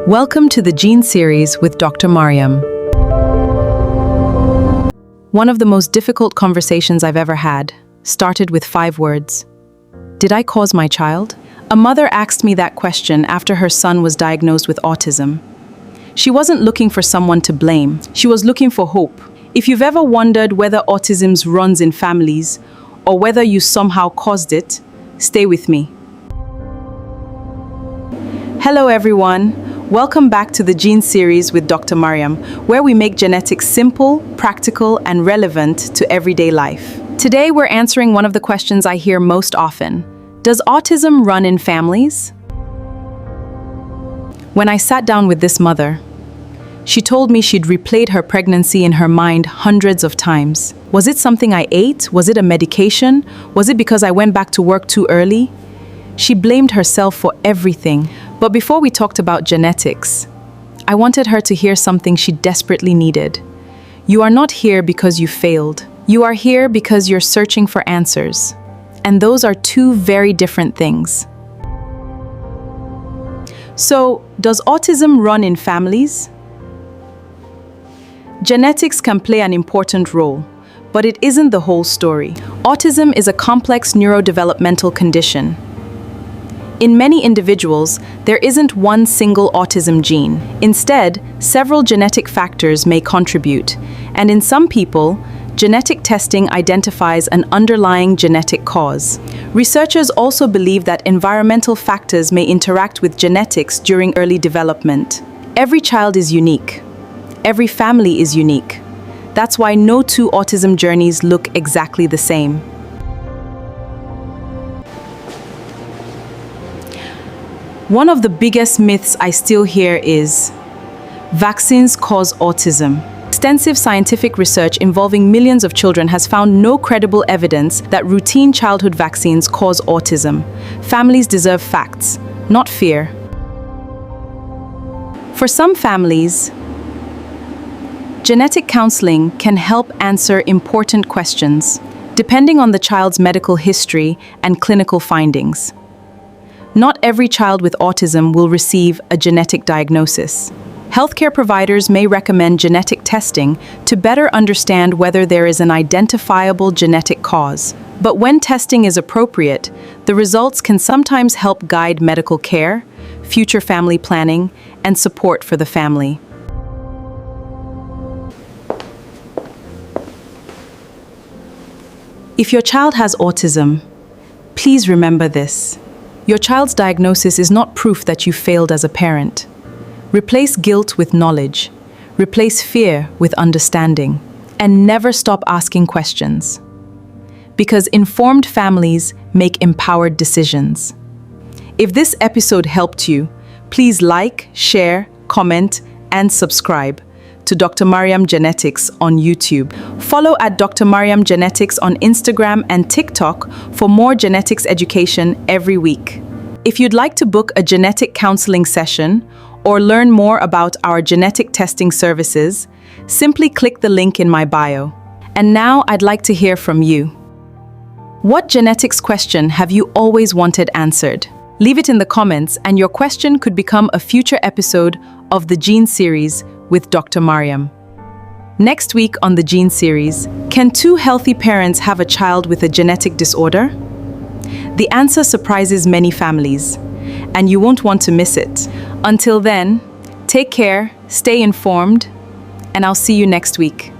Welcome to the Gene Series with Dr. Maryam. One of the most difficult conversations I've ever had started with 5 words. Did I cause my child? A mother asked me that question after her son was diagnosed with autism. She wasn't looking for someone to blame. She was looking for hope. If you've ever wondered whether autism runs in families or whether you somehow caused it, stay with me. Hello everyone. Welcome back to the Gene Series with Dr. Maryam, where we make genetics simple, practical, and relevant to everyday life. Today we're answering one of the questions I hear most often. Does autism run in families? When I sat down with this mother, she told me she'd replayed her pregnancy in her mind hundreds of times. Was it something I ate? Was it a medication? Was it because I went back to work too early? She blamed herself for everything. But before we talked about genetics, I wanted her to hear something she desperately needed. You are not here because you failed. You are here because you're searching for answers. And those are 2 very different things. So, does autism run in families? Genetics can play an important role, but it isn't the whole story. Autism is a complex neurodevelopmental condition. In many individuals, there isn't one single autism gene. Instead, several genetic factors may contribute, and in some people, genetic testing identifies an underlying genetic cause. Researchers also believe that environmental factors may interact with genetics during early development. Every child is unique. Every family is unique. That's why no 2 autism journeys look exactly the same. One of the biggest myths I still hear is vaccines cause autism. Extensive scientific research involving millions of children has found no credible evidence that routine childhood vaccines cause autism. Families deserve facts, not fear. For some families, genetic counselling can help answer important questions, depending on the child's medical history and clinical findings. Not every child with autism will receive a genetic diagnosis. Healthcare providers may recommend genetic testing to better understand whether there is an identifiable genetic cause. But when testing is appropriate, the results can sometimes help guide medical care, future family planning, and support for the family. If your child has autism, please remember this. Your child's diagnosis is not proof that you failed as a parent. Replace guilt with knowledge. Replace fear with understanding. And never stop asking questions. Because informed families make empowered decisions. If this episode helped you, please like, share, comment, and subscribe to Dr. Maryam Genetics on YouTube. Follow at Dr. Maryam Genetics on Instagram and TikTok for more genetics education every week. If you'd like to book a genetic counseling session or learn more about our genetic testing services, simply click the link in my bio. And now I'd like to hear from you. What genetics question have you always wanted answered? Leave it in the comments and your question could become a future episode of the Gene Series with Dr. Maryam. Next week on the Gene Series, can 2 healthy parents have a child with a genetic disorder? The answer surprises many families, and you won't want to miss it. Until then, take care, stay informed, and I'll see you next week.